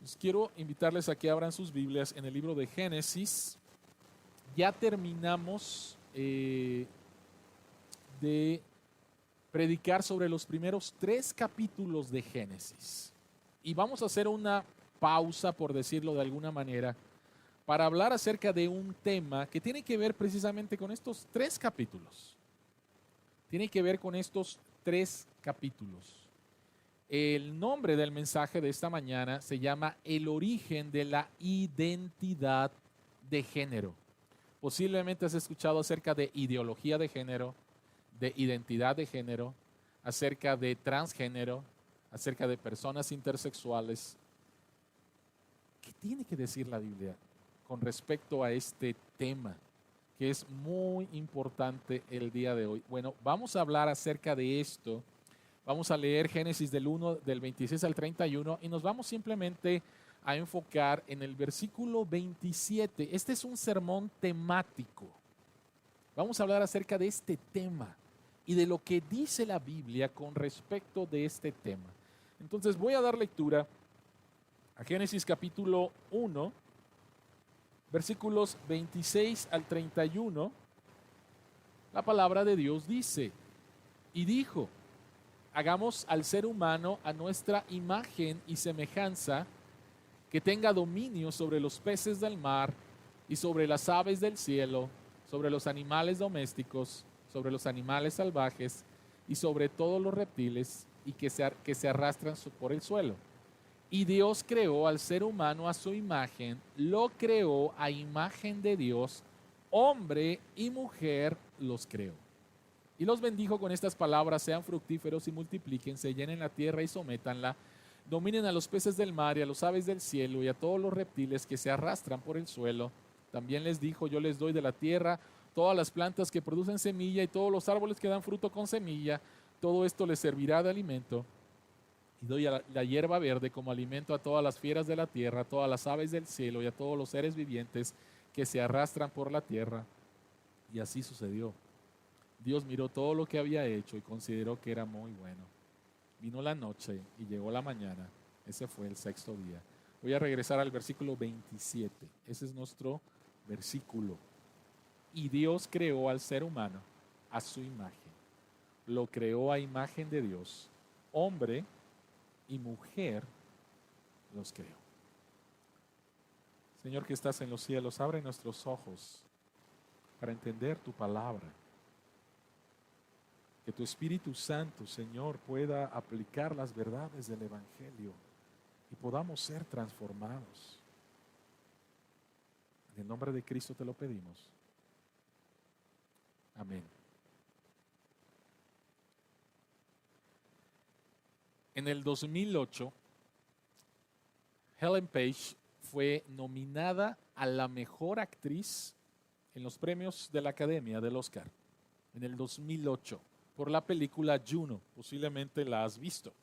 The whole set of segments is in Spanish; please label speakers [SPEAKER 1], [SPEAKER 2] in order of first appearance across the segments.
[SPEAKER 1] Pues quiero invitarles a que abran sus Biblias en el libro de Génesis. Ya terminamos de predicar sobre los primeros 3 capítulos de Génesis. Y vamos a hacer una pausa, por decirlo de alguna manera, para hablar acerca de un tema que tiene que ver precisamente con estos 3 capítulos. Tiene que ver con estos 3 capítulos. El nombre del mensaje de esta mañana se llama El origen de la identidad de género. Posiblemente has escuchado acerca de ideología de género, de identidad de género, acerca de transgénero, acerca de personas intersexuales. ¿Qué tiene que decir la Biblia con respecto a este tema que es muy importante el día de hoy? Bueno, vamos a hablar acerca de esto. Vamos a leer Génesis del 26 al 31 y nos vamos simplemente a enfocar en el versículo 27. Este es un sermón temático. Vamos a hablar acerca de este tema y de lo que dice la Biblia con respecto de este tema. Entonces voy a dar lectura a Génesis capítulo 1, versículos 26 al 31. La palabra de Dios dice, y dijo, hagamos al ser humano a nuestra imagen y semejanza, que tenga dominio sobre los peces del mar y sobre las aves del cielo, sobre los animales domésticos, sobre los animales salvajes y sobre todos los reptiles y que se arrastran por el suelo. Y Dios creó al ser humano a su imagen, lo creó a imagen de Dios, hombre y mujer los creó. Y los bendijo con estas palabras: sean fructíferos y multiplíquense, llenen la tierra y sométanla, dominen a los peces del mar y a las aves del cielo y a todos los reptiles que se arrastran por el suelo. También les dijo, yo les doy de la tierra todas las plantas que producen semilla y todos los árboles que dan fruto con semilla, todo esto les servirá de alimento. Y doy la hierba verde como alimento a todas las fieras de la tierra, a todas las aves del cielo y a todos los seres vivientes que se arrastran por la tierra. Y así sucedió. Dios miró todo lo que había hecho y consideró que era muy bueno. Vino la noche y llegó la mañana. Ese fue el 6º día. Voy a regresar al versículo 27. Ese es nuestro versículo. Y Dios creó al ser humano a su imagen. Lo creó a imagen de Dios. Hombre y mujer los creó. Señor que estás en los cielos, abre nuestros ojos para entender tu palabra. Que tu Espíritu Santo, Señor, pueda aplicar las verdades del Evangelio y podamos ser transformados. En el nombre de Cristo te lo pedimos. Amén. En el 2008, Ellen Page fue nominada a la mejor actriz en los premios de la Academia del Oscar. En el 2008. Por la película Juno, posiblemente la has visto.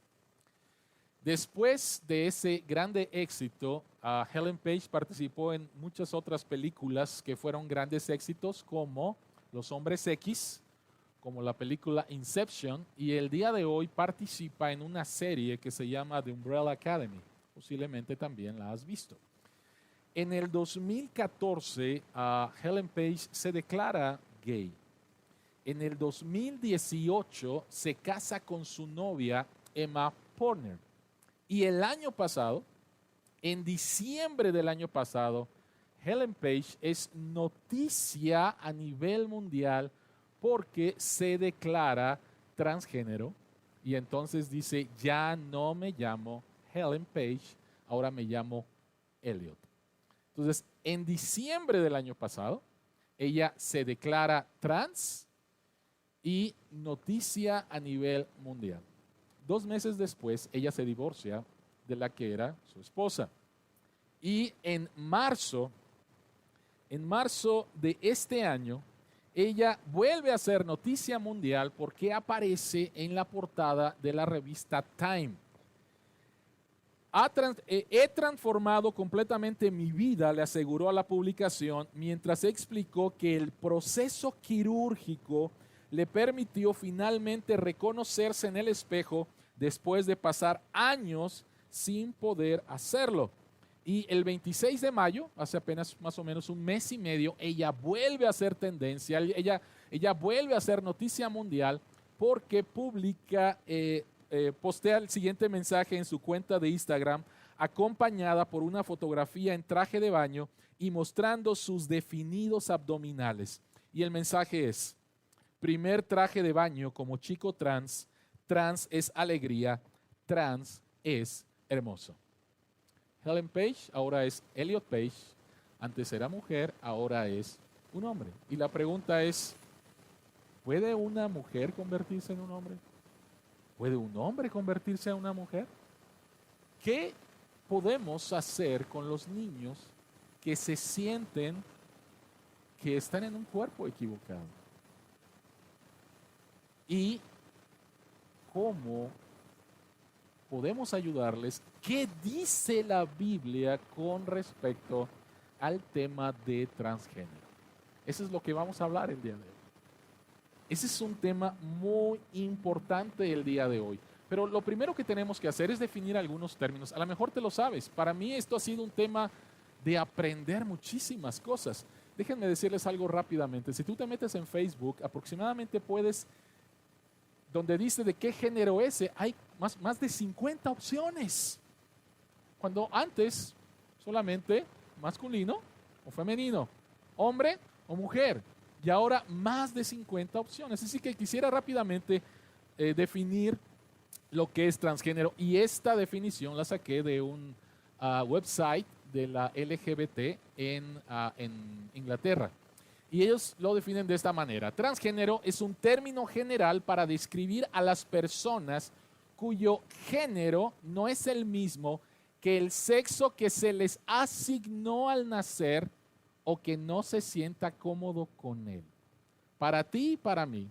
[SPEAKER 1] Después de ese grande éxito, Ellen Page participó en muchas otras películas que fueron grandes éxitos, como Los Hombres X, como la película Inception, y el día de hoy participa en una serie que se llama The Umbrella Academy. Posiblemente también la has visto. En el 2014, Ellen Page se declara gay. En el 2018 se casa con su novia Emma Porter. Y el año pasado, en diciembre del año pasado, Ellen Page es noticia a nivel mundial porque se declara transgénero. Y entonces dice, ya no me llamo Ellen Page, ahora me llamo Elliot. Entonces, en diciembre del año pasado, ella se declara trans y noticia a nivel mundial. 2 meses después, ella se divorcia de la que era su esposa. Y en marzo de este año, ella vuelve a ser noticia mundial porque aparece en la portada de la revista Time. He transformado completamente mi vida, le aseguró a la publicación, mientras explicó que el proceso quirúrgico le permitió finalmente reconocerse en el espejo después de pasar años sin poder hacerlo. Y el 26 de mayo, hace apenas más o menos un mes y medio, ella vuelve a ser tendencia, ella vuelve a ser noticia mundial porque postea el siguiente mensaje en su cuenta de Instagram, acompañada por una fotografía en traje de baño y mostrando sus definidos abdominales. Y el mensaje es: primer traje de baño como chico trans, trans es alegría, trans es hermoso. Helen Page ahora es Elliot Page, antes era mujer, ahora es un hombre. Y la pregunta es, ¿puede una mujer convertirse en un hombre? ¿Puede un hombre convertirse en una mujer? ¿Qué podemos hacer con los niños que se sienten que están en un cuerpo equivocado? ¿Y cómo podemos ayudarles? ¿Qué dice la Biblia con respecto al tema de transgénero? Eso es lo que vamos a hablar el día de hoy. Ese es un tema muy importante el día de hoy. Pero lo primero que tenemos que hacer es definir algunos términos. A lo mejor te lo sabes. Para mí esto ha sido un tema de aprender muchísimas cosas. Déjenme decirles algo rápidamente. Si tú te metes en Facebook, aproximadamente puedes, donde dice de qué género es, hay más de 50 opciones. Cuando antes solamente masculino o femenino, hombre o mujer. Y ahora más de 50 opciones. Así que quisiera rápidamente definir lo que es transgénero. Y esta definición la saqué de un website de la LGBT en Inglaterra. Y ellos lo definen de esta manera. Transgénero es un término general para describir a las personas cuyo género no es el mismo que el sexo que se les asignó al nacer o que no se sienta cómodo con él. Para ti y para mí,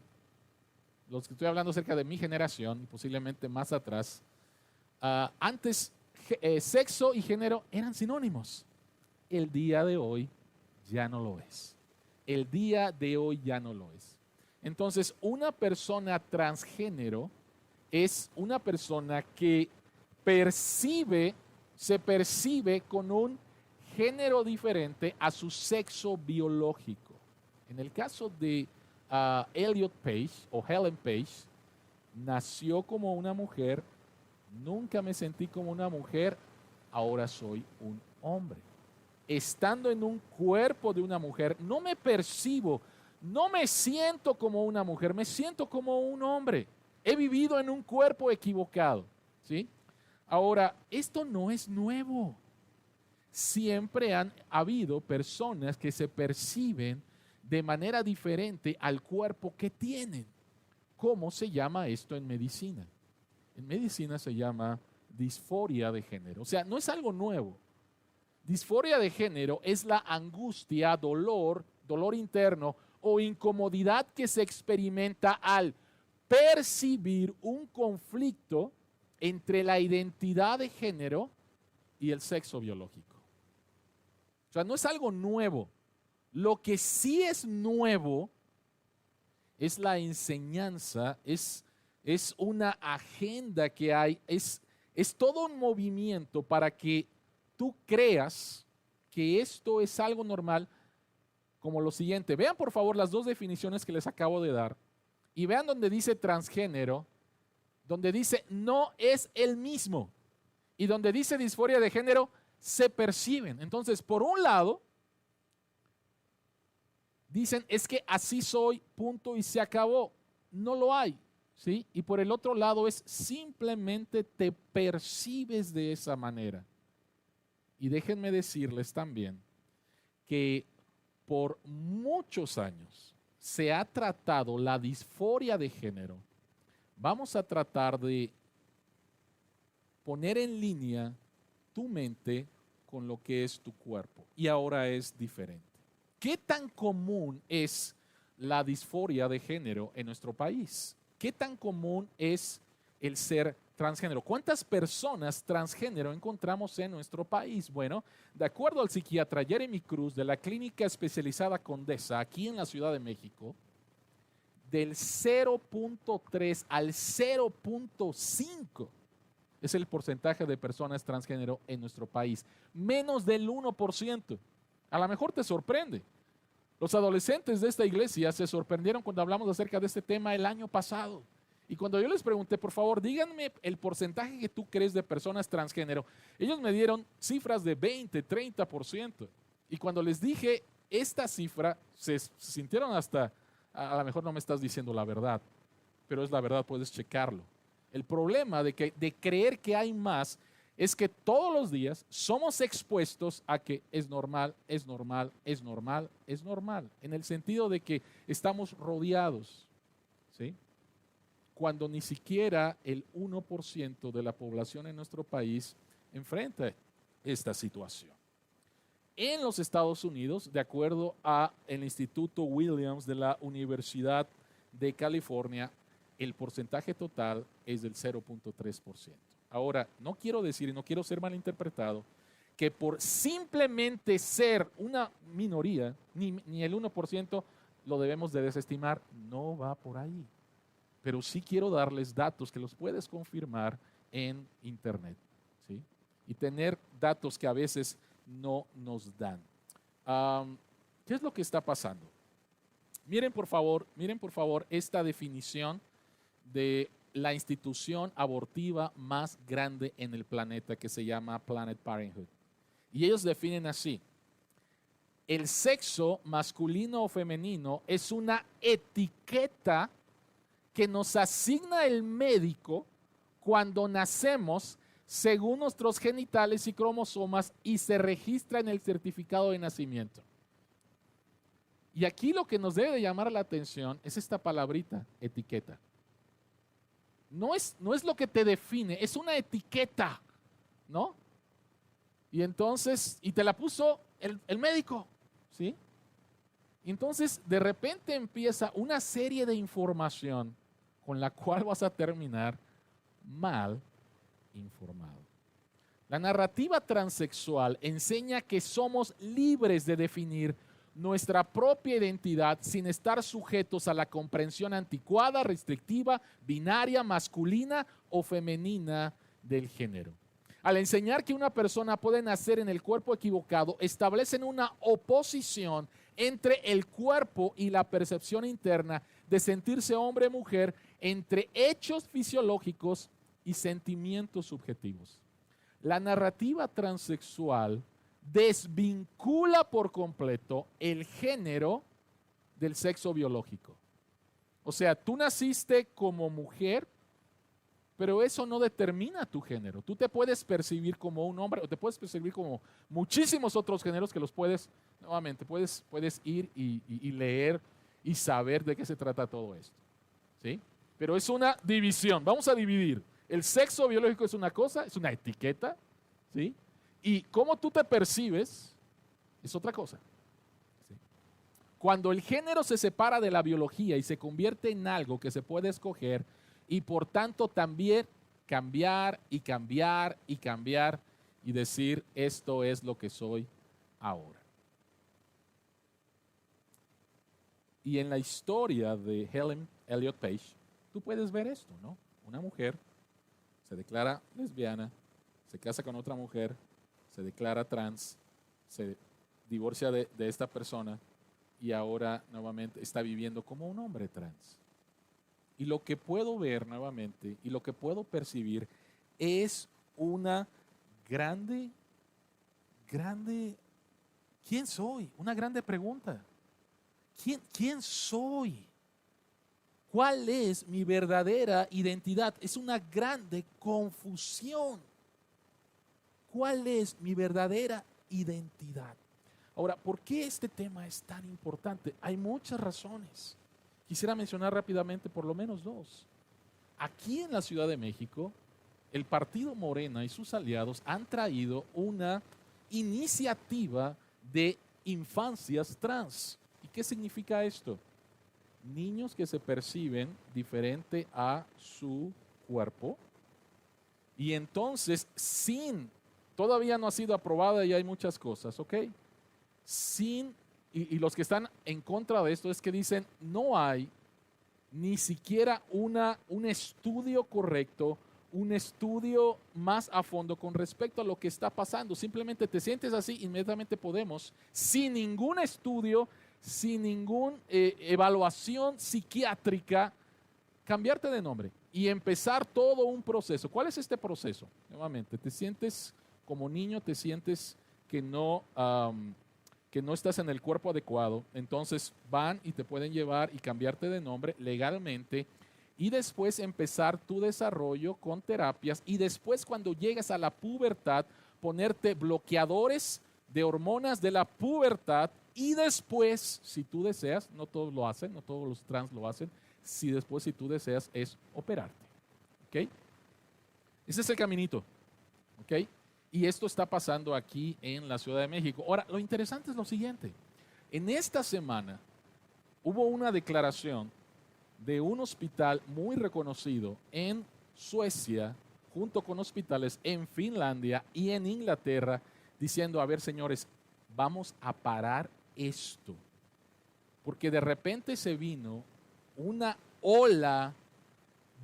[SPEAKER 1] los que estoy hablando acerca de mi generación, posiblemente más atrás, antes sexo y género eran sinónimos. El día de hoy ya no lo es. El día de hoy ya no lo es. Entonces, una persona transgénero es una persona que se percibe con un género diferente a su sexo biológico. En el caso de Elliot Page o Helen Page, nació como una mujer, nunca me sentí como una mujer, ahora soy un hombre. Estando en un cuerpo de una mujer, no me percibo, no me siento como una mujer, me siento como un hombre. He vivido en un cuerpo equivocado, ¿sí? Ahora, esto no es nuevo. Siempre han habido personas que se perciben de manera diferente al cuerpo que tienen. ¿Cómo se llama esto en medicina? En medicina se llama disforia de género. O sea, no es algo nuevo. Disforia de género es la angustia, dolor interno o incomodidad que se experimenta al percibir un conflicto entre la identidad de género y el sexo biológico. O sea, no es algo nuevo. Lo que sí es nuevo es la enseñanza, es una agenda que hay, es todo un movimiento para que tú creas que esto es algo normal, como lo siguiente. Vean por favor las dos definiciones que les acabo de dar y vean donde dice transgénero, donde dice no es el mismo y donde dice disforia de género, se perciben. Entonces, por un lado, dicen es que así soy, punto y se acabó. No lo hay, ¿sí? Y por el otro lado es simplemente te percibes de esa manera. Y déjenme decirles también que por muchos años se ha tratado la disforia de género. Vamos a tratar de poner en línea tu mente con lo que es tu cuerpo. Y ahora es diferente. ¿Qué tan común es la disforia de género en nuestro país? ¿Qué tan común es el ser transgénero? ¿Cuántas personas transgénero encontramos en nuestro país? Bueno, de acuerdo al psiquiatra Jeremy Cruz de la Clínica Especializada Condesa, aquí en la Ciudad de México, del 0.3 al 0.5 es el porcentaje de personas transgénero en nuestro país. Menos del 1%. A lo mejor te sorprende. Los adolescentes de esta iglesia se sorprendieron cuando hablamos acerca de este tema el año pasado. Y cuando yo les pregunté, por favor, díganme el porcentaje que tú crees de personas transgénero, ellos me dieron cifras de 20, 30%. Y cuando les dije esta cifra, se sintieron hasta, a lo mejor no me estás diciendo la verdad, pero es la verdad, puedes checarlo. El problema de creer que hay más es que todos los días somos expuestos a que es normal, es normal, es normal, es normal, en el sentido de que estamos rodeados, ¿sí? Cuando ni siquiera el 1% de la población en nuestro país enfrenta esta situación. En los Estados Unidos, de acuerdo al Instituto Williams de la Universidad de California, el porcentaje total es del 0.3%. Ahora, no quiero decir y no quiero ser malinterpretado que por simplemente ser una minoría, ni el 1% lo debemos de desestimar. No va por ahí. Pero sí quiero darles datos que los puedes confirmar en internet, ¿sí? Y tener datos que a veces no nos dan. ¿Qué es lo que está pasando? Miren por favor esta definición de la institución abortiva más grande en el planeta, que se llama Planned Parenthood. Y ellos definen así: el sexo masculino o femenino es una etiqueta que nos asigna el médico cuando nacemos según nuestros genitales y cromosomas y se registra en el certificado de nacimiento. Y aquí lo que nos debe de llamar la atención es esta palabrita, etiqueta. No es lo que te define, es una etiqueta, ¿no? Y entonces, y te la puso el médico, ¿sí? Y entonces, de repente empieza una serie de información con la cual vas a terminar mal informado. La narrativa transexual enseña que somos libres de definir nuestra propia identidad sin estar sujetos a la comprensión anticuada, restrictiva, binaria, masculina o femenina del género. Al enseñar que una persona puede nacer en el cuerpo equivocado, establecen una oposición entre el cuerpo y la percepción interna de sentirse hombre o mujer, entre hechos fisiológicos y sentimientos subjetivos. La narrativa transexual desvincula por completo el género del sexo biológico. O sea, tú naciste como mujer, pero eso no determina tu género. Tú te puedes percibir como un hombre o te puedes percibir como muchísimos otros géneros que los puedes, nuevamente, puedes ir y leer y saber de qué se trata todo esto, ¿sí? Pero es una división. Vamos a dividir. El sexo biológico es una cosa, es una etiqueta, ¿sí? Y cómo tú te percibes es otra cosa, ¿sí? Cuando el género se separa de la biología y se convierte en algo que se puede escoger y por tanto también cambiar y cambiar y cambiar y decir esto es lo que soy ahora. Y en la historia de Helen Elliott Page, tú puedes ver esto, ¿no? Una mujer se declara lesbiana, se casa con otra mujer, se declara trans, se divorcia de esta persona y ahora nuevamente está viviendo como un hombre trans. Y lo que puedo ver nuevamente y lo que puedo percibir es una grande, ¿quién soy? Una grande pregunta. ¿Quién soy? ¿Cuál es mi verdadera identidad? Es una grande confusión. ¿Cuál es mi verdadera identidad? Ahora, ¿por qué este tema es tan importante? Hay muchas razones. Quisiera mencionar rápidamente por lo menos dos. Aquí en la Ciudad de México, el partido Morena y sus aliados han traído una iniciativa de infancias trans. ¿Y qué significa esto? Niños que se perciben diferente a su cuerpo y entonces todavía no ha sido aprobada y hay muchas cosas, ¿ok? Y los que están en contra de esto es que dicen no hay ni siquiera un estudio correcto un estudio más a fondo con respecto a lo que está pasando. Simplemente te sientes así, inmediatamente podemos, sin ningún estudio, sin ninguna evaluación psiquiátrica, cambiarte de nombre y empezar todo un proceso. ¿Cuál es este proceso? Nuevamente, te sientes como niño, te sientes que no estás en el cuerpo adecuado, entonces van y te pueden llevar y cambiarte de nombre legalmente y después empezar tu desarrollo con terapias y después cuando llegas a la pubertad ponerte bloqueadores de hormonas de la pubertad y después, si tú deseas, no todos lo hacen, no todos los trans lo hacen, si tú deseas es operarte. ¿Ok? Ese es el caminito. ¿Ok? Y esto está pasando aquí en la Ciudad de México. Ahora, lo interesante es lo siguiente. En esta semana hubo una declaración de un hospital muy reconocido en Suecia, junto con hospitales en Finlandia y en Inglaterra, diciendo, a ver señores, vamos a parar esto. Porque de repente se vino una ola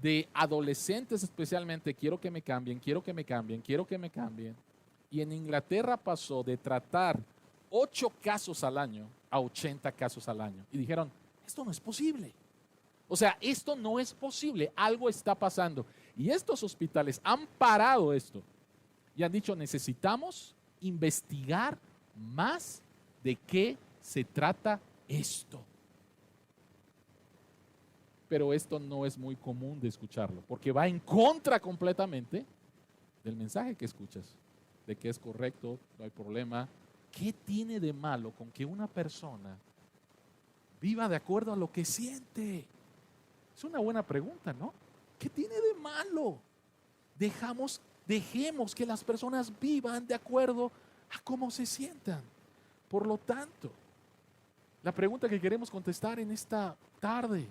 [SPEAKER 1] de adolescentes especialmente, quiero que me cambien, quiero que me cambien, quiero que me cambien. Y en Inglaterra pasó de tratar 8 casos al año a 80 casos al año. Y dijeron, esto no es posible. O sea, esto no es posible, algo está pasando. Y estos hospitales han parado esto y han dicho, necesitamos investigar más de qué se trata esto. Pero esto no es muy común de escucharlo, porque va en contra completamente del mensaje que escuchas, de que es correcto, no hay problema. ¿Qué tiene de malo con que una persona viva de acuerdo a lo que siente? Es una buena pregunta, ¿no? ¿Qué tiene de malo? Dejemos que las personas vivan de acuerdo a cómo se sientan. Por lo tanto, la pregunta que queremos contestar en esta tarde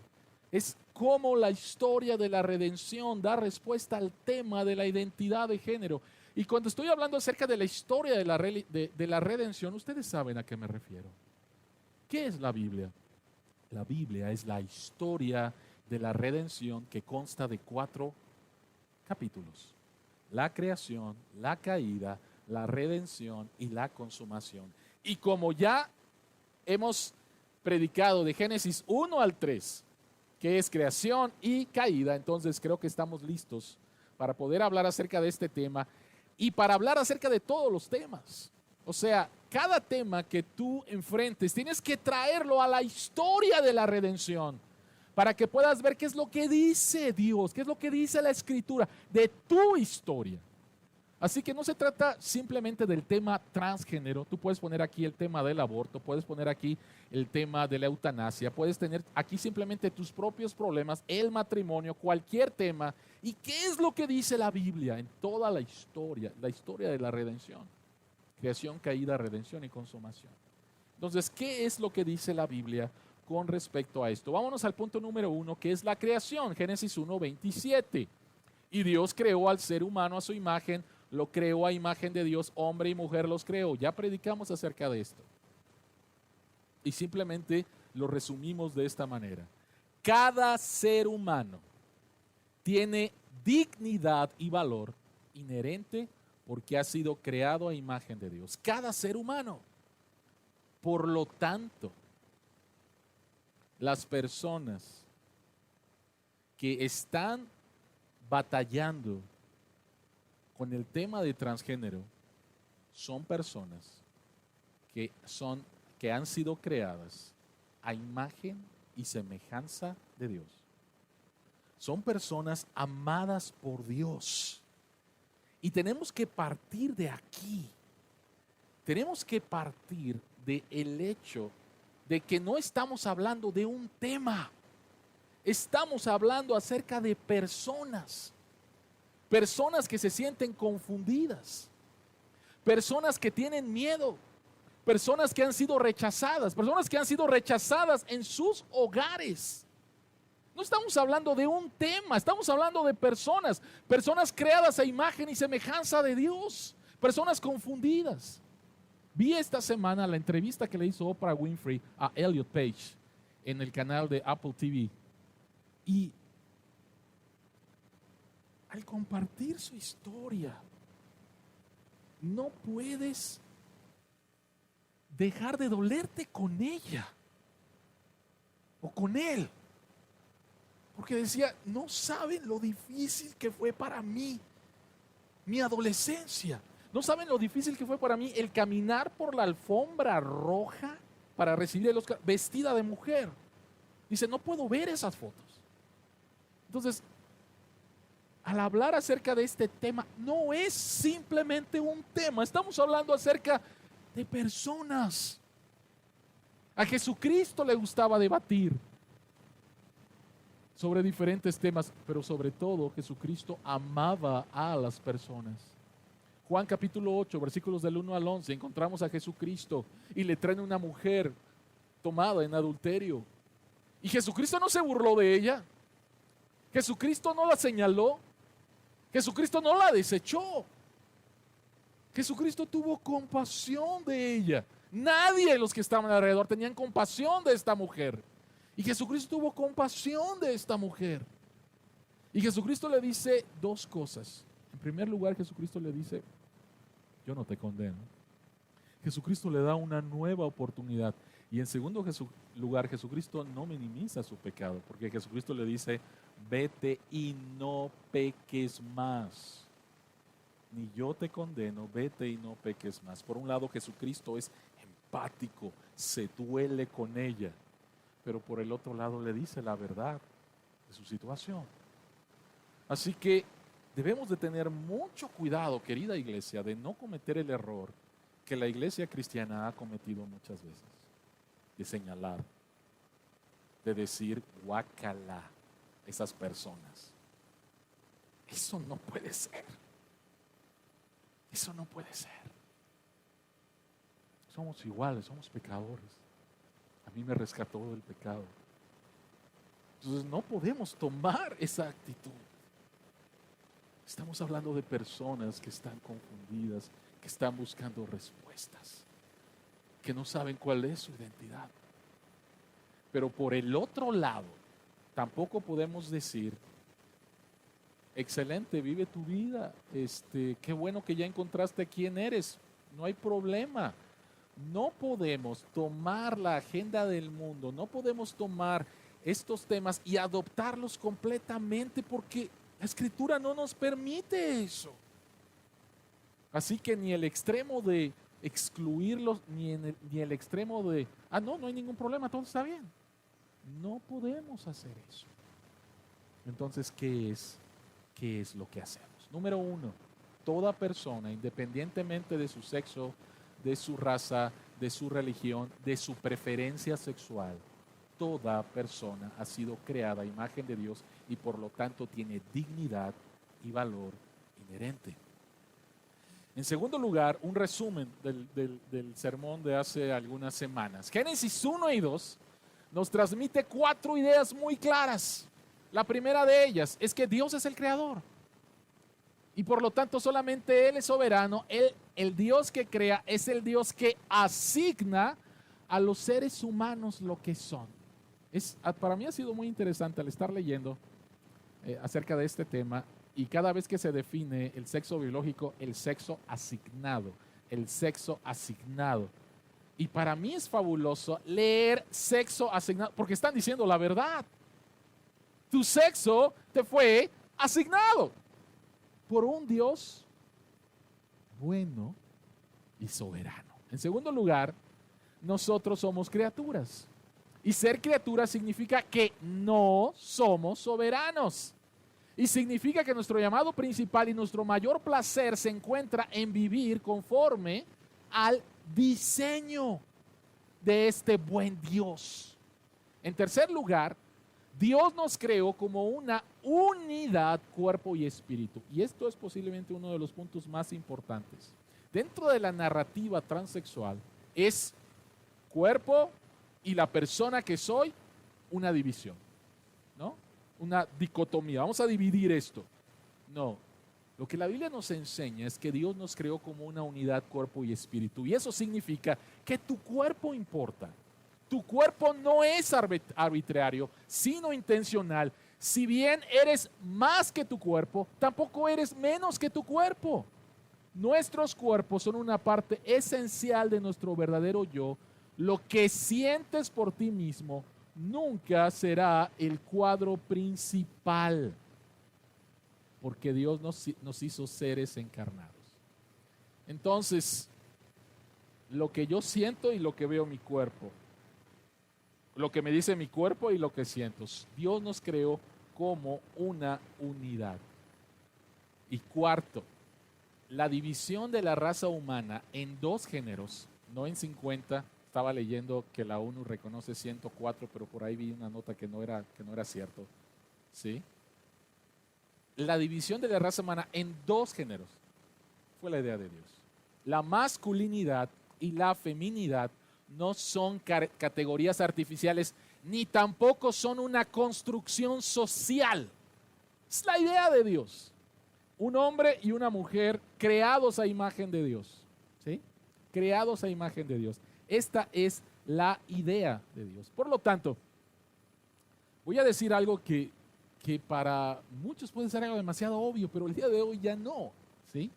[SPEAKER 1] es cómo la historia de la redención da respuesta al tema de la identidad de género. Y cuando estoy hablando acerca de la historia de la redención, ustedes saben a qué me refiero. ¿Qué es la Biblia? La Biblia es la historia de la redención que consta de 4 capítulos. La creación, la caída, la redención y la consumación. Y como ya hemos predicado de Génesis 1 al 3, que es creación y caída, entonces creo que estamos listos para poder hablar acerca de este tema y para hablar acerca de todos los temas. O sea, cada tema que tú enfrentes, tienes que traerlo a la historia de la redención para que puedas ver qué es lo que dice Dios, qué es lo que dice la Escritura de tu historia. Así que no se trata simplemente del tema transgénero. Tú puedes poner aquí el tema del aborto, puedes poner aquí el tema de la eutanasia, puedes tener aquí simplemente tus propios problemas, el matrimonio, cualquier tema. ¿Y qué es lo que dice la Biblia en toda la historia de la redención? Creación, caída, redención y consumación. Entonces, ¿qué es lo que dice la Biblia con respecto a esto? Vámonos al punto número 1, que es la creación. Génesis 1:27. Y Dios creó al ser humano a su imagen, lo creó a imagen de Dios, hombre y mujer los creó. Ya predicamos acerca de esto. Y simplemente lo resumimos de esta manera. Cada ser humano tiene dignidad y valor inherente porque ha sido creado a imagen de Dios. Cada ser humano. Por lo tanto, las personas que están batallando con el tema de transgénero son personas que han sido creadas a imagen y semejanza de Dios. Son personas amadas por Dios. Y tenemos que partir de aquí. Tenemos que partir del hecho de que no estamos hablando de un tema. Estamos hablando acerca de personas. Personas que se sienten confundidas. Personas que tienen miedo. Personas que han sido rechazadas. Personas que han sido rechazadas en sus hogares. No estamos hablando de un tema, estamos hablando de personas. Personas creadas a imagen y semejanza de Dios. Personas confundidas. Vi esta semana la entrevista que le hizo Oprah Winfrey a Elliot Page en el canal de Apple TV. Y al compartir su historia, no puedes dejar de dolerte con ella o con él. Porque decía, no saben lo difícil que fue para mí mi adolescencia. No saben lo difícil que fue para mí el caminar por la alfombra roja para recibir el Oscar vestida de mujer. Dice, no puedo ver esas fotos. Entonces, al hablar acerca de este tema, no es simplemente un tema. Estamos hablando acerca de personas. A Jesucristo le gustaba debatir sobre diferentes temas, pero sobre todo Jesucristo amaba a las personas. Juan capítulo 8, versículos del 1 al 11, encontramos a Jesucristo y le traen una mujer tomada en adulterio. Y Jesucristo no se burló de ella. Jesucristo no la señaló. Jesucristo no la desechó. Jesucristo tuvo compasión de ella. Nadie de los que estaban alrededor tenían compasión de esta mujer. Y Jesucristo tuvo compasión de esta mujer. Y Jesucristo le dice dos cosas. En primer lugar, Jesucristo le dice, yo no te condeno. Jesucristo le da una nueva oportunidad. Y en segundo lugar, Jesucristo no minimiza su pecado, porque Jesucristo le dice, vete y no peques más. Ni yo te condeno, vete y no peques más. Por un lado, Jesucristo es empático, se duele con ella, pero por el otro lado le dice la verdad de su situación. Así que debemos de tener mucho cuidado, querida iglesia, de no cometer el error que la iglesia cristiana ha cometido muchas veces, de señalar, de decir, guácala, esas personas. Eso no puede ser. Eso no puede ser. Somos iguales, somos pecadores. A mí me rescató del pecado. Entonces no podemos tomar esa actitud. Estamos hablando de personas que están confundidas, que están buscando respuestas, que no saben cuál es su identidad. Pero por el otro lado, tampoco podemos decir, excelente, vive tu vida, qué bueno que ya encontraste quién eres, no hay problema. No podemos tomar la agenda del mundo, no podemos tomar estos temas y adoptarlos completamente porque la Escritura no nos permite eso. Así que ni el extremo de excluirlos, ni el extremo de, no hay ningún problema, todo está bien. No podemos hacer eso. Entonces, ¿qué es lo que hacemos? Número uno, toda persona, independientemente de su sexo, de su raza, de su religión, de su preferencia sexual, toda persona ha sido creada a imagen de Dios y por lo tanto tiene dignidad y valor inherente. En segundo lugar, un resumen del sermón de hace algunas semanas. Génesis 1 y 2 nos transmite 4 ideas muy claras. La primera de ellas es que Dios es el creador. Y por lo tanto solamente Él es soberano. El Dios que crea es el Dios que asigna a los seres humanos lo que son. Para mí ha sido muy interesante al estar leyendo acerca de este tema y cada vez que se define el sexo biológico, el sexo asignado. Y para mí es fabuloso leer sexo asignado porque están diciendo la verdad. Tu sexo te fue asignado por un Dios bueno y soberano. En segundo lugar, nosotros somos criaturas. Y ser criatura significa que no somos soberanos. Y significa que nuestro llamado principal y nuestro mayor placer se encuentra en vivir conforme al diseño de este buen Dios. En tercer lugar, Dios nos creó como una unidad, cuerpo y espíritu. Y esto es posiblemente uno de los puntos más importantes. Dentro de la narrativa transexual es cuerpo y la persona que soy, una división, ¿no? Una dicotomía. Vamos a dividir esto. No. Lo que la Biblia nos enseña es que Dios nos creó como una unidad, cuerpo y espíritu. Y eso significa que tu cuerpo importa. Tu cuerpo no es arbitrario, sino intencional, Si bien eres más que tu cuerpo, tampoco eres menos que tu cuerpo. Nuestros cuerpos son una parte esencial de nuestro verdadero yo. Lo que sientes por ti mismo nunca será el cuadro principal, porque Dios nos hizo seres encarnados. Entonces, lo que yo siento y lo que veo en mi cuerpo, lo que me dice mi cuerpo y lo que siento, Dios nos creó como una unidad. Y cuarto, la división de la raza humana en dos géneros, no en 50. Estaba leyendo que la ONU reconoce 104, pero por ahí vi una nota que no era cierto. ¿Sí? La división de la raza humana en dos géneros fue la idea de Dios. La masculinidad y la feminidad no son categorías artificiales, ni tampoco son una construcción social. Es la idea de Dios. Un hombre y una mujer creados a imagen de Dios. ¿Sí? Creados a imagen de Dios. Esta es la idea de Dios. Por lo tanto, voy a decir algo que para muchos puede ser algo demasiado obvio, pero el día de hoy ya no. ¿Sí?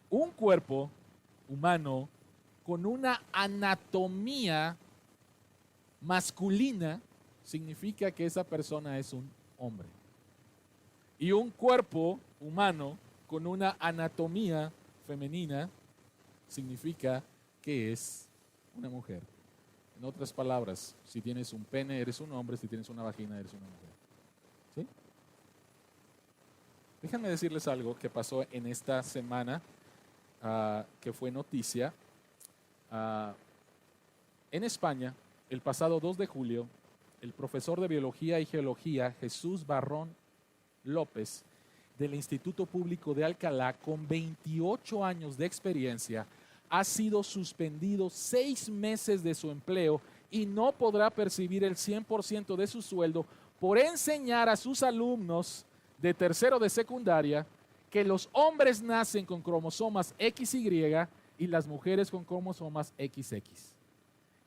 [SPEAKER 1] Un cuerpo humano con una anatomía masculina significa que esa persona es un hombre. Y un cuerpo humano con una anatomía femenina significa que es una mujer. En otras palabras, si tienes un pene, eres un hombre; si tienes una vagina, eres una mujer. ¿Sí? Déjenme decirles algo que pasó en esta semana, que fue noticia. En España, el pasado 2 de julio, el profesor de Biología y Geología, Jesús Barrón López, del Instituto Público de Alcalá, con 28 años de experiencia, ha sido suspendido 6 meses de su empleo y no podrá percibir el 100% de su sueldo por enseñar a sus alumnos de tercero de secundaria que los hombres nacen con cromosomas XY y las mujeres con cromosomas XX.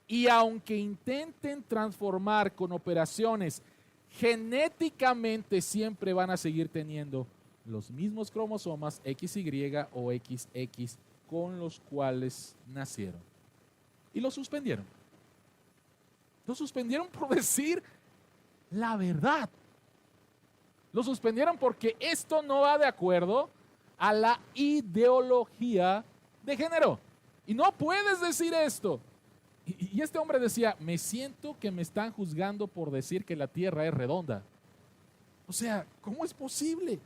[SPEAKER 1] Y aunque intenten transformar con operaciones, genéticamente siempre van a seguir teniendo los mismos cromosomas XY o XX con los cuales nacieron. Y lo suspendieron. Lo suspendieron por decir la verdad. Lo suspendieron porque esto no va de acuerdo a la ideología de género. Y no puedes decir esto. Y este hombre decía, me siento que me están juzgando por decir que la tierra es redonda. O sea, ¿cómo es posible?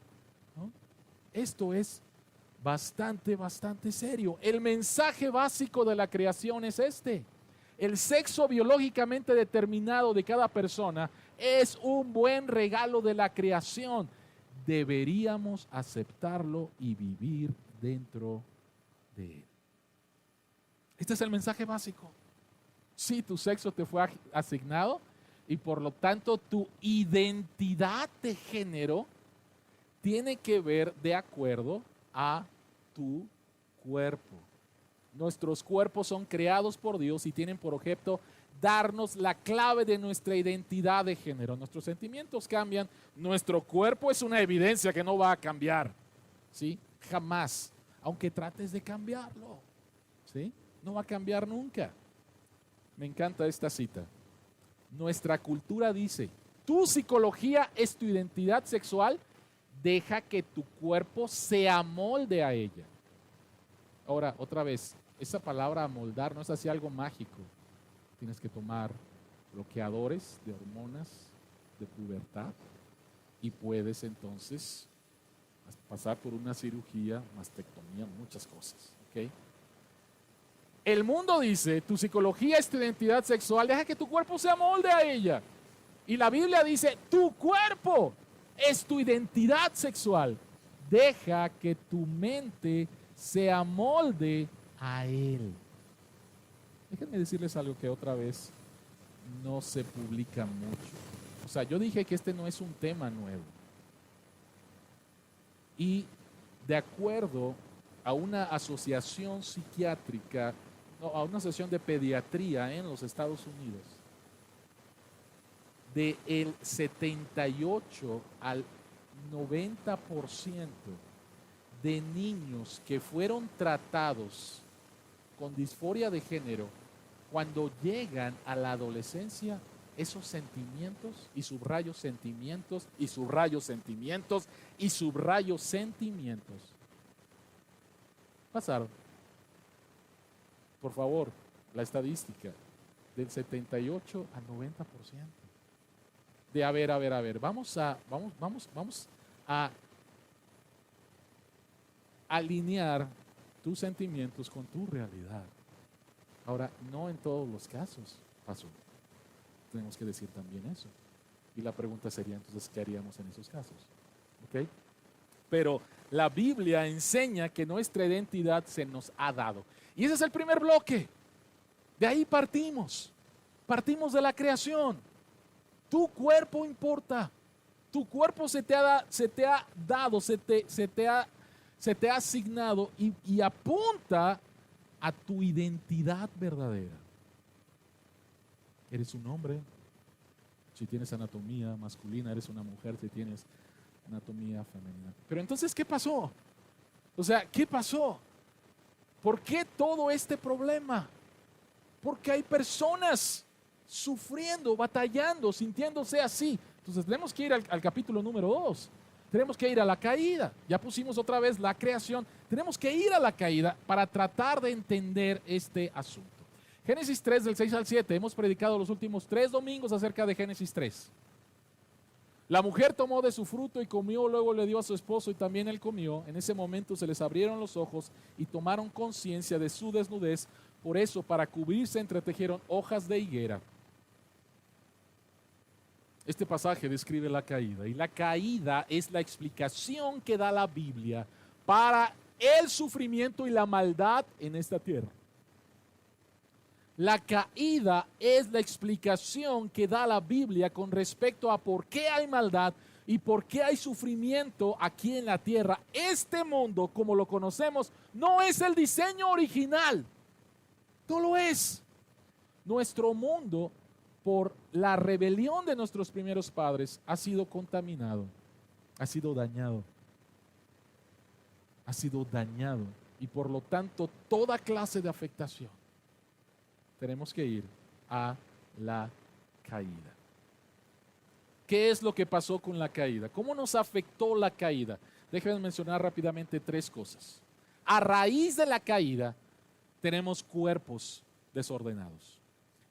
[SPEAKER 1] ¿No? Esto es bastante serio. El mensaje básico de la creación es este: el sexo biológicamente determinado de cada persona es un buen regalo de la creación. Deberíamos aceptarlo y vivir dentro de él. Este es el mensaje básico. Sí, tu sexo te fue asignado y por lo tanto tu identidad de género tiene que ver de acuerdo a tu cuerpo. Nuestros cuerpos son creados por Dios y tienen por objeto darnos la clave de nuestra identidad de género. Nuestros sentimientos cambian, nuestro cuerpo es una evidencia que no va a cambiar, ¿sí? Jamás, aunque trates de cambiarlo, ¿sí? No va a cambiar nunca. Me encanta esta cita. Nuestra cultura dice, tu psicología es tu identidad sexual, deja que tu cuerpo se amolde a ella. Ahora, otra vez, esa palabra amoldar no es así algo mágico. Tienes que tomar bloqueadores de hormonas de pubertad y puedes entonces pasar por una cirugía, mastectomía, muchas cosas. ¿Okay? El mundo dice, tu psicología es tu identidad sexual, deja que tu cuerpo se amolde a ella. Y la Biblia dice, tu cuerpo es tu identidad sexual, deja que tu mente se amolde a él. Déjenme decirles algo que otra vez no se publica mucho. O sea, yo dije que este no es un tema nuevo. Y de acuerdo a una asociación psiquiátrica, a una asociación de pediatría en los Estados Unidos, del 78 al 90% de niños que fueron tratados con disforia de género, cuando llegan a la adolescencia, esos sentimientos, y subrayo sentimientos, y subrayo sentimientos, y subrayo sentimientos, pasaron. Por favor, la estadística, del 78 al 90%. De a ver, vamos a alinear tus sentimientos con tu realidad. Ahora, no en todos los casos pasó. Tenemos que decir también eso. Y la pregunta sería entonces, ¿qué haríamos en esos casos? ¿Ok? Pero la Biblia enseña que nuestra identidad se nos ha dado. Y ese es el primer bloque. De ahí partimos. Partimos de la creación. Tu cuerpo importa. Tu cuerpo se te ha dado, se te ha asignado y apunta a tu identidad verdadera. Eres un hombre si tienes anatomía masculina, eres una mujer si tienes anatomía femenina. Pero entonces, ¿qué pasó? O sea, ¿qué pasó? ¿Por qué todo este problema? Porque hay personas sufriendo, batallando, sintiéndose así. Entonces tenemos que ir al capítulo número 2. Tenemos que ir a la caída. Ya pusimos otra vez la creación. Tenemos que ir a la caída para tratar de entender este asunto. Génesis 3 del 6 al 7. Hemos predicado los últimos 3 domingos acerca de Génesis 3. La mujer tomó de su fruto y comió, luego le dio a su esposo y también él comió. En ese momento se les abrieron los ojos y tomaron conciencia de su desnudez. Por eso, para cubrirse, entretejieron hojas de higuera. Este pasaje describe la caída, y la caída es la explicación que da la Biblia para el sufrimiento y la maldad en esta tierra. La caída es la explicación que da la Biblia con respecto a por qué hay maldad y por qué hay sufrimiento aquí en la tierra. Este mundo, como lo conocemos, no es el diseño original. No lo es. Nuestro mundo, por la rebelión de nuestros primeros padres, ha sido contaminado, ha sido dañado. Ha sido dañado. Y por lo tanto, toda clase de afectación. Tenemos que ir a la caída. ¿Qué es lo que pasó con la caída? ¿Cómo nos afectó la caída? Déjenme mencionar rápidamente 3 cosas. A raíz de la caída, tenemos cuerpos desordenados.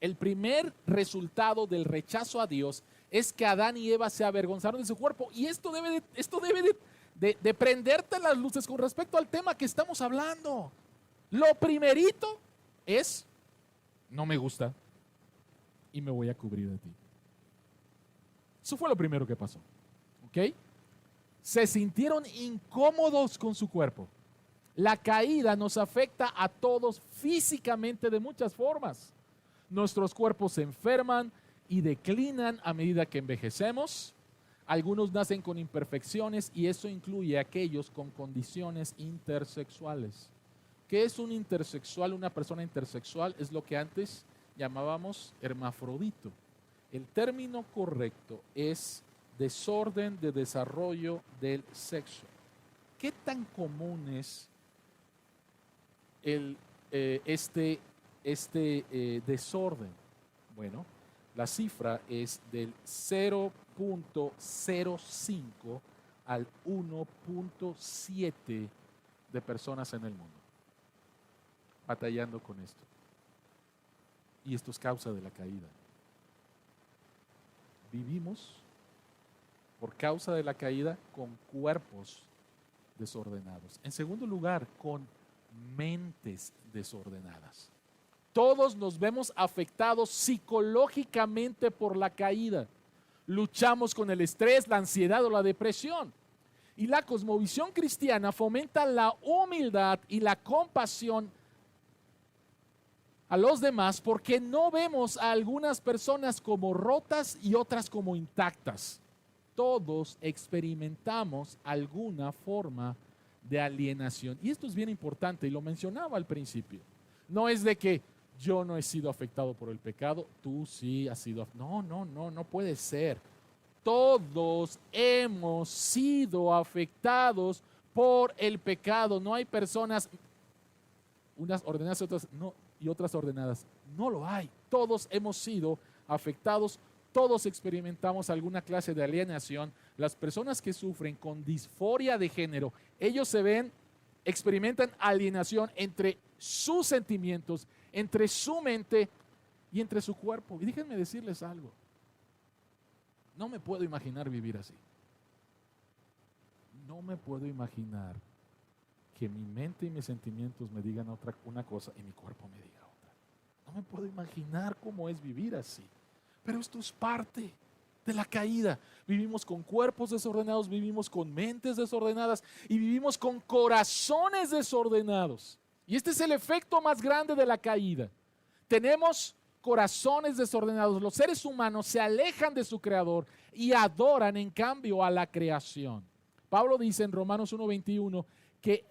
[SPEAKER 1] El primer resultado del rechazo a Dios es que Adán y Eva se avergonzaron de su cuerpo. Y esto debe de prenderte las luces con respecto al tema que estamos hablando. Lo primerito es: no me gusta y me voy a cubrir de ti. Eso fue lo primero que pasó. ¿Ok? Se sintieron incómodos con su cuerpo. La caída nos afecta a todos físicamente de muchas formas. Nuestros cuerpos se enferman y declinan a medida que envejecemos. Algunos nacen con imperfecciones y eso incluye a aquellos con condiciones intersexuales. ¿Qué es un intersexual? Una persona intersexual es lo que antes llamábamos hermafrodito. El término correcto es desorden de desarrollo del sexo. ¿Qué tan común es este desorden? Bueno, la cifra es del 0.05 al 1.7 de personas en el mundo batallando con esto. Y esto es causa de la caída. Vivimos por causa de la caída con cuerpos desordenados. En segundo lugar, con mentes desordenadas. Todos nos vemos afectados psicológicamente por la caída. Luchamos con el estrés, la ansiedad o la depresión. Y la cosmovisión cristiana fomenta la humildad y la compasión a los demás, porque no vemos a algunas personas como rotas y otras como intactas. Todos experimentamos alguna forma de alienación. Y esto es bien importante y lo mencionaba al principio. No es de que yo no he sido afectado por el pecado, tú sí has sido. No puede ser. Todos hemos sido afectados por el pecado. No hay personas, unas ordenadas otras no, y otras ordenadas. No lo hay. Todos hemos sido afectados. Todos experimentamos alguna clase de alienación. Las personas que sufren con disforia de género, ellos experimentan alienación entre sus sentimientos, entre su mente y entre su cuerpo. Y déjenme decirles algo. No me puedo imaginar vivir así. No me puedo imaginar que mi mente y mis sentimientos me digan una cosa y mi cuerpo me diga otra. No me puedo imaginar cómo es vivir así. Pero esto es parte de la caída. Vivimos con cuerpos desordenados, vivimos con mentes desordenadas y vivimos con corazones desordenados. Y este es el efecto más grande de la caída. Tenemos corazones desordenados. Los seres humanos se alejan de su creador y adoran en cambio a la creación. Pablo dice en Romanos 1:21 que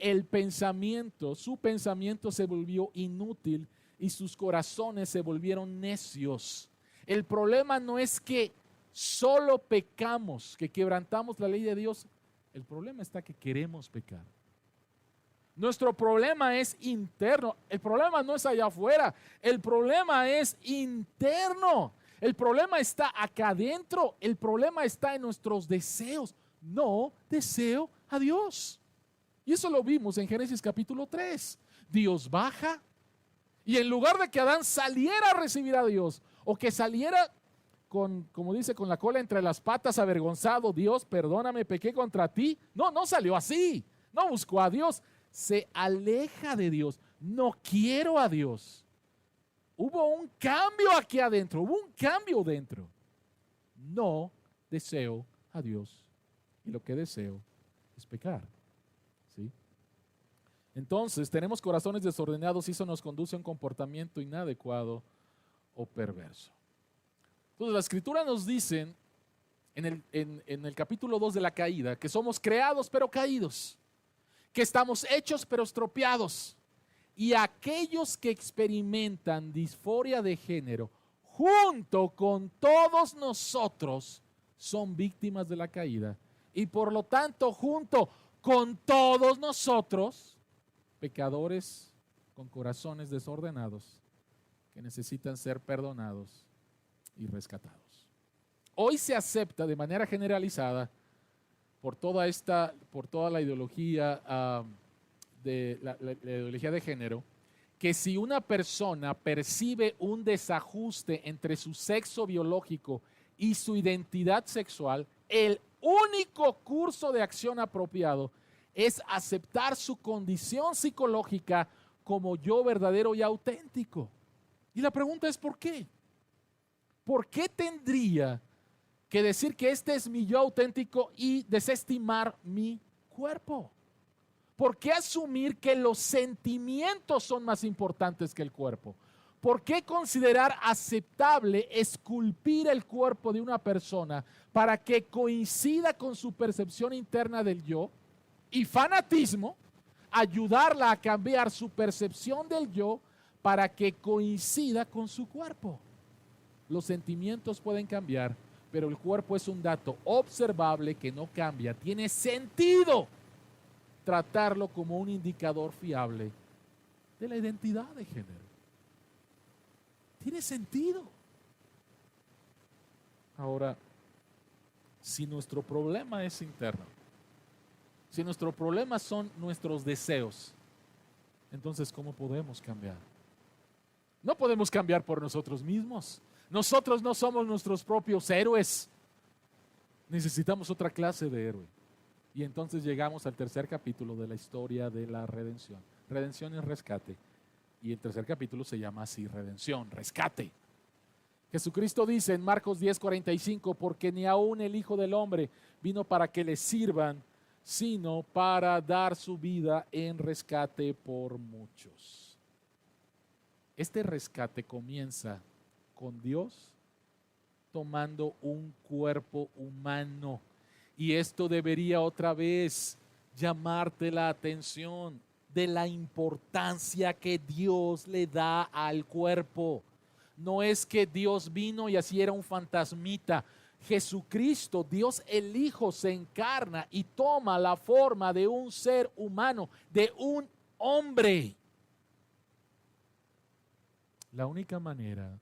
[SPEAKER 1] su pensamiento se volvió inútil y sus corazones se volvieron necios. El problema no es que solo pecamos, que quebrantamos la ley de Dios. El problema está que queremos pecar. Nuestro problema es interno. El problema no es allá afuera. El problema es interno. El problema está acá adentro. El problema está en nuestros deseos. No deseo a Dios. Y eso lo vimos en Génesis capítulo 3. Dios baja y en lugar de que Adán saliera a recibir a Dios o que saliera como dice, con la cola entre las patas, avergonzado, Dios, perdóname, pequé contra ti. No salió así. No buscó a Dios. Se aleja de Dios. No quiero a Dios. Hubo un cambio aquí adentro. Hubo un cambio dentro. No deseo a Dios. Y lo que deseo es pecar. ¿Sí? Entonces, tenemos corazones desordenados y eso nos conduce a un comportamiento inadecuado o perverso. Entonces, la Escritura nos dice en el capítulo 2 de la caída que somos creados pero caídos, que estamos hechos pero estropeados. Y aquellos que experimentan disforia de género, junto con todos nosotros, son víctimas de la caída. Y por lo tanto, junto con todos nosotros, pecadores con corazones desordenados, que necesitan ser perdonados y rescatados. Hoy se acepta de manera generalizada por toda la ideología la ideología de género, que si una persona percibe un desajuste entre su sexo biológico y su identidad sexual, el único curso de acción apropiado es aceptar su condición psicológica como yo verdadero y auténtico. Y la pregunta es ¿por qué? ¿Por qué tendría que decir que este es mi yo auténtico y desestimar mi cuerpo? ¿Por qué asumir que los sentimientos son más importantes que el cuerpo? ¿Por qué considerar aceptable esculpir el cuerpo de una persona para que coincida con su percepción interna del yo y fanatismo, ayudarla a cambiar su percepción del yo para que coincida con su cuerpo? Los sentimientos pueden cambiar, pero el cuerpo es un dato observable que no cambia. Tiene sentido tratarlo como un indicador fiable de la identidad de género. Tiene sentido. Ahora, si nuestro problema es interno, si nuestro problema son nuestros deseos, entonces ¿cómo podemos cambiar? No podemos cambiar por nosotros mismos. Nosotros no somos nuestros propios héroes. Necesitamos otra clase de héroe. Y entonces llegamos al tercer capítulo de la historia de la redención. Redención y rescate. Y el tercer capítulo se llama así, redención, rescate. Jesucristo dice en Marcos 10:45, porque ni aún el Hijo del Hombre vino para que le sirvan, sino para dar su vida en rescate por muchos. Este rescate comienza con Dios tomando un cuerpo humano. Y esto debería otra vez llamarte la atención. de la importancia que Dios le da al cuerpo. No es que Dios vino y así era un fantasmita. Jesucristo, Dios el Hijo, se encarna y toma la forma de un ser humano, de un hombre. La única manera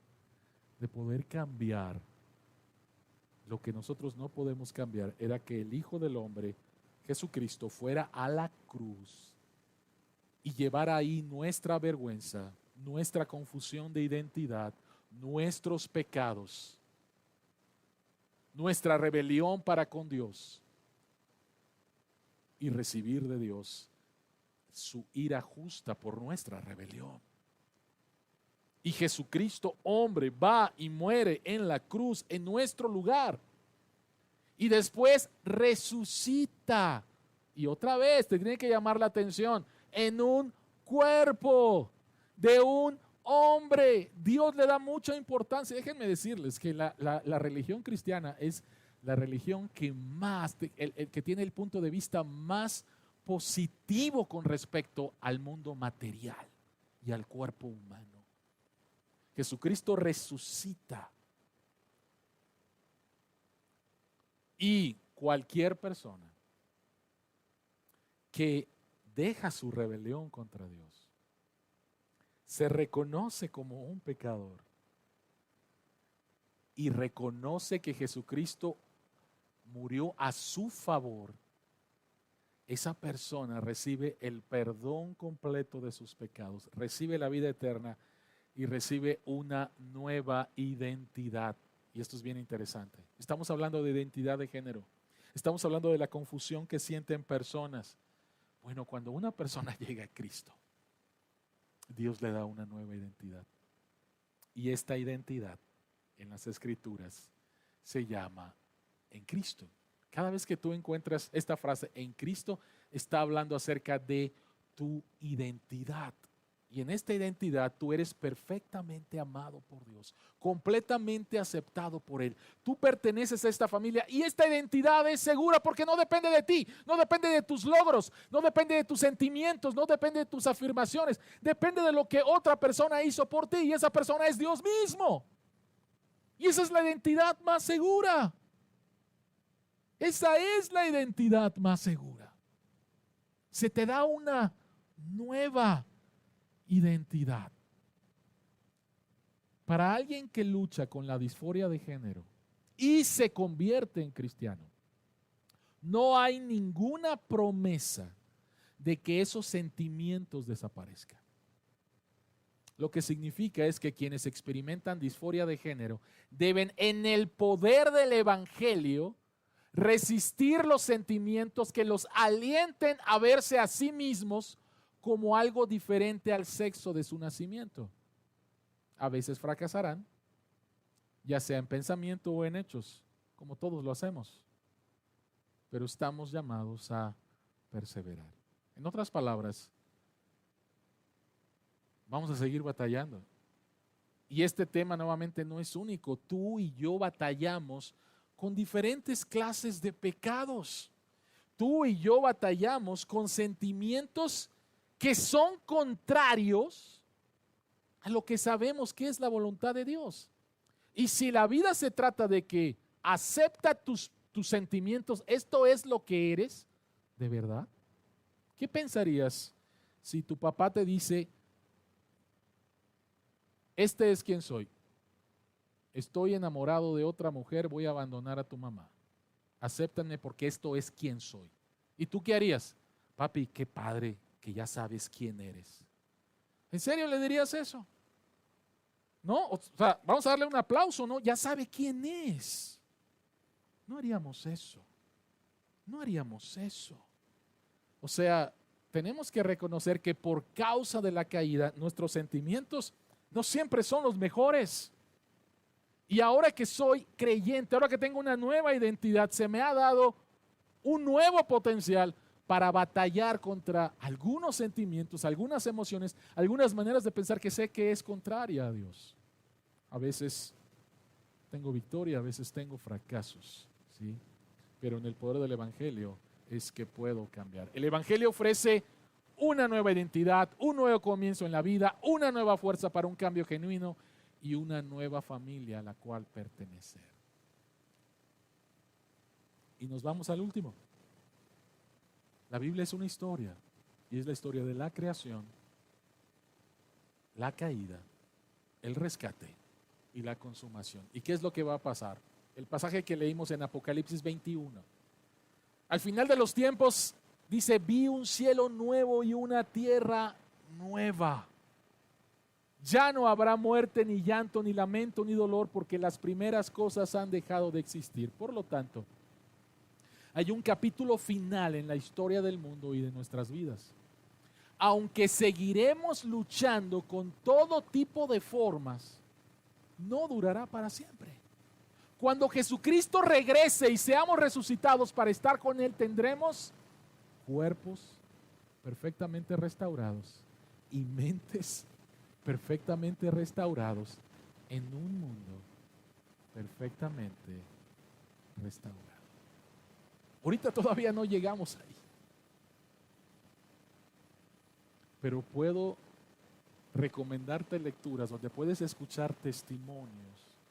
[SPEAKER 1] de poder cambiar lo que nosotros no podemos cambiar era que el Hijo del Hombre, Jesucristo, fuera a la cruz y llevara ahí nuestra vergüenza, nuestra confusión de identidad, nuestros pecados, nuestra rebelión para con Dios y recibir de Dios su ira justa por nuestra rebelión. Y Jesucristo, hombre, va y muere en la cruz en nuestro lugar. Y después resucita. Y otra vez te tiene que llamar la atención. En un cuerpo de un hombre. Dios le da mucha importancia. Déjenme decirles que la religión cristiana es la religión que más, el que tiene el punto de vista más positivo con respecto al mundo material y al cuerpo humano. Jesucristo resucita. Y cualquier persona que deja su rebelión contra Dios, se reconoce como un pecador y reconoce que Jesucristo murió a su favor, esa persona recibe el perdón completo de sus pecados, recibe la vida eterna y recibe una nueva identidad. Y esto es bien interesante. Estamos hablando de identidad de género. Estamos hablando de la confusión que sienten personas. Bueno, cuando una persona llega a Cristo, Dios le da una nueva identidad. Y esta identidad en las Escrituras se llama en Cristo. Cada vez que tú encuentras esta frase en Cristo, está hablando acerca de tu identidad. Y en esta identidad tú eres perfectamente amado por Dios, completamente aceptado por Él. Tú perteneces a esta familia y esta identidad es segura porque no depende de ti, no depende de tus logros, no depende de tus sentimientos, no depende de tus afirmaciones, depende de lo que otra persona hizo por ti y esa persona es Dios mismo. Y esa es la identidad más segura. Esa es la identidad más segura. Se te da una nueva identidad. Para alguien que lucha con la disforia de género y se convierte en cristiano, no hay ninguna promesa de que esos sentimientos desaparezcan. Lo que significa es que quienes experimentan disforia de género deben, en el poder del evangelio, resistir los sentimientos que los alienten a verse a sí mismos como algo diferente al sexo de su nacimiento. A veces fracasarán, ya sea en pensamiento o en hechos, como todos lo hacemos. Pero estamos llamados a perseverar. En otras palabras, vamos a seguir batallando. Y este tema nuevamente no es único. Tú y yo batallamos con diferentes clases de pecados. Tú y yo batallamos con sentimientos que son contrarios a lo que sabemos que es la voluntad de Dios. Y si la vida se trata de que acepta tus sentimientos, esto es lo que eres, ¿de verdad? ¿Qué pensarías si tu papá te dice, este es quien soy, estoy enamorado de otra mujer, voy a abandonar a tu mamá, acéptame porque esto es quien soy? ¿Y tú qué harías? Papi, qué padre que ya sabes quién eres. ¿En serio le dirías eso? No, o sea, vamos a darle un aplauso, ¿no? Ya sabe quién es. No haríamos eso. No haríamos eso. O sea, tenemos que reconocer que por causa de la caída, nuestros sentimientos no siempre son los mejores. Y ahora que soy creyente, ahora que tengo una nueva identidad, se me ha dado un nuevo potencial para batallar contra algunos sentimientos, algunas emociones, algunas maneras de pensar que sé que es contraria a Dios. A veces tengo victoria, a veces tengo fracasos, ¿sí? Pero en el poder del Evangelio es que puedo cambiar. El Evangelio ofrece una nueva identidad, un nuevo comienzo en la vida, una nueva fuerza para un cambio genuino y una nueva familia a la cual pertenecer. Y nos vamos al último. La Biblia es una historia y es la historia de la creación, la caída, el rescate y la consumación. ¿Y qué es lo que va a pasar? El pasaje que leímos en Apocalipsis 21. Al final de los tiempos dice, vi un cielo nuevo y una tierra nueva. Ya no habrá muerte, ni llanto, ni lamento, ni dolor, porque las primeras cosas han dejado de existir. Por lo tanto, hay un capítulo final en la historia del mundo y de nuestras vidas. Aunque seguiremos luchando con todo tipo de formas, no durará para siempre. Cuando Jesucristo regrese y seamos resucitados para estar con Él, tendremos cuerpos perfectamente restaurados y mentes perfectamente restaurados en un mundo perfectamente restaurado. Ahorita todavía no llegamos ahí, pero puedo recomendarte lecturas donde puedes escuchar testimonios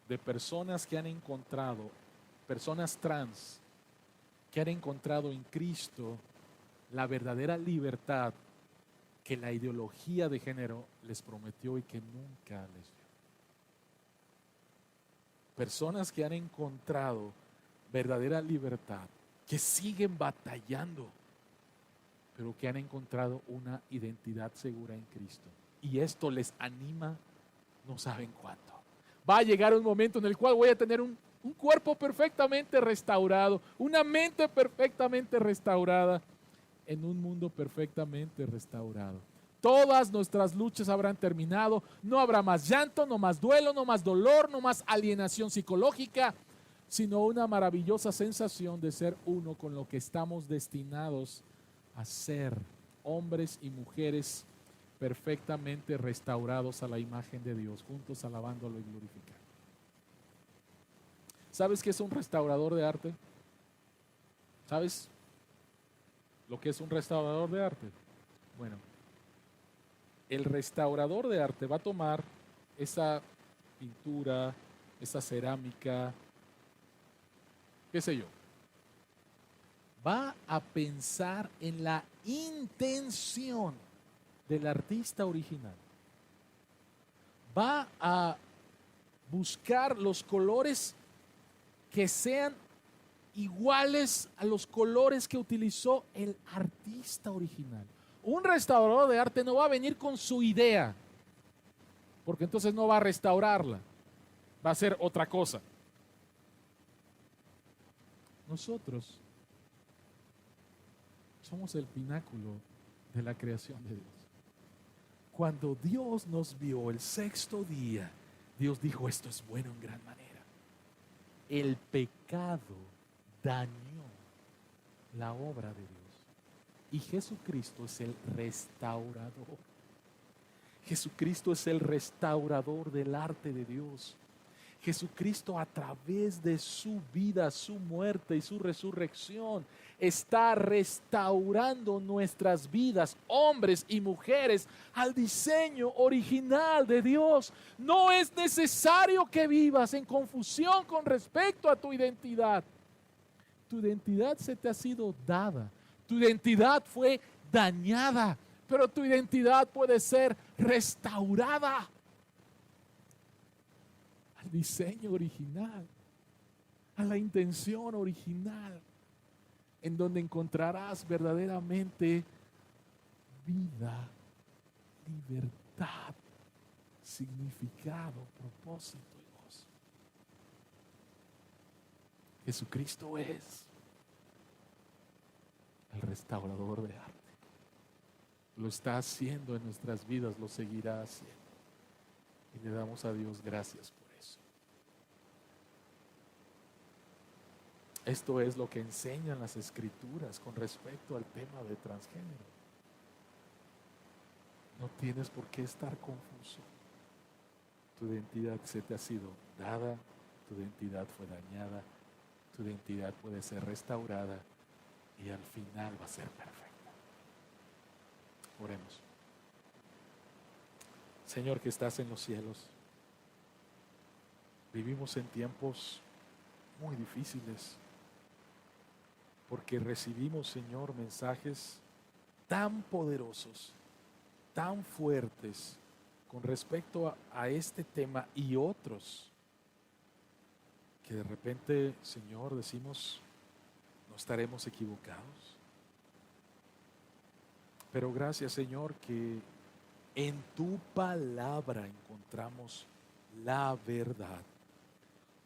[SPEAKER 1] de personas que han encontrado, personas trans, que han encontrado en Cristo la verdadera libertad que la ideología de género les prometió y que nunca les dio. Personas que han encontrado verdadera libertad, que siguen batallando, pero que han encontrado una identidad segura en Cristo. Y esto les anima, no saben cuánto. Va a llegar un momento en el cual voy a tener un cuerpo perfectamente restaurado, una mente perfectamente restaurada, en un mundo perfectamente restaurado. Todas nuestras luchas habrán terminado, no habrá más llanto, no más duelo, no más dolor, no más alienación psicológica, sino una maravillosa sensación de ser uno con lo que estamos destinados a ser, hombres y mujeres perfectamente restaurados a la imagen de Dios, juntos alabándolo y glorificando. ¿Sabes qué es un restaurador de arte? ¿Sabes lo que es un restaurador de arte? Bueno, el restaurador de arte va a tomar esa pintura, esa cerámica, qué sé yo. Va a pensar en la intención del artista original. Va a buscar los colores que sean iguales a los colores que utilizó el artista original. Un restaurador de arte no va a venir con su idea, porque entonces no va a restaurarla, va a hacer otra cosa. Nosotros somos el pináculo de la creación de Dios. Cuando Dios nos vio el sexto día, Dios dijo, esto es bueno en gran manera. El pecado dañó la obra de Dios. Y Jesucristo es el restaurador. Jesucristo es el restaurador del arte de Dios. Jesucristo, a través de su vida, su muerte y su resurrección, está restaurando nuestras vidas, hombres y mujeres, al diseño original de Dios. No es necesario que vivas en confusión con respecto a tu identidad. Tu identidad se te ha sido dada. Tu identidad fue dañada, pero tu identidad puede ser restaurada al diseño original, a la intención original, en donde encontrarás verdaderamente vida, libertad, significado, propósito y gozo. Jesucristo es el restaurador de arte. Lo está haciendo en nuestras vidas, lo seguirá haciendo. Y le damos a Dios gracias por eso. Esto es lo que enseñan las Escrituras con respecto al tema de transgénero. No tienes por qué estar confuso. Tu identidad se te ha sido dada, tu identidad fue dañada, tu identidad puede ser restaurada y al final va a ser perfecta. Oremos. Señor que estás en los cielos, vivimos en tiempos muy difíciles porque recibimos, Señor, mensajes tan poderosos, tan fuertes con respecto a este tema y otros que de repente, Señor, decimos, no estaremos equivocados. Pero gracias, Señor, que en tu palabra encontramos la verdad.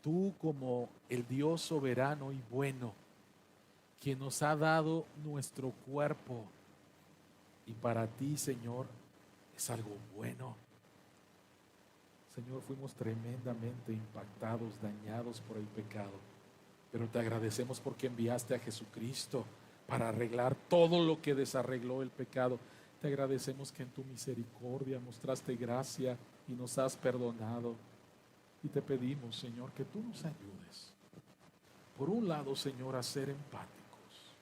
[SPEAKER 1] Tú como el Dios soberano y bueno, quien nos ha dado nuestro cuerpo. Y para ti, Señor, es algo bueno. Señor, fuimos tremendamente impactados, dañados por el pecado. Pero te agradecemos porque enviaste a Jesucristo para arreglar todo lo que desarregló el pecado. Te agradecemos que en tu misericordia mostraste gracia y nos has perdonado. Y te pedimos, Señor, que tú nos ayudes. Por un lado, Señor, a ser empáticos,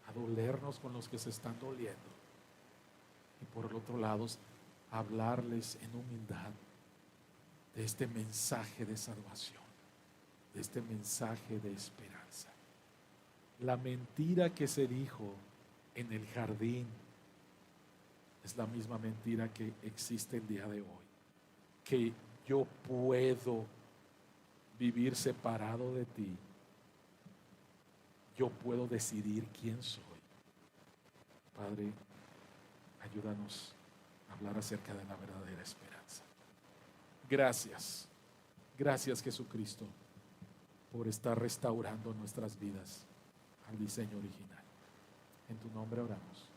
[SPEAKER 1] a dolernos con los que se están doliendo. Y por el otro lado, a hablarles en humildad de este mensaje de salvación, de este mensaje de esperanza. La mentira que se dijo en el jardín es la misma mentira que existe el día de hoy, que yo puedo vivir separado de ti, yo puedo decidir quién soy. Padre, ayúdanos a hablar acerca de la verdadera esperanza. Gracias, gracias Jesucristo por estar restaurando nuestras vidas al diseño original. En tu nombre oramos.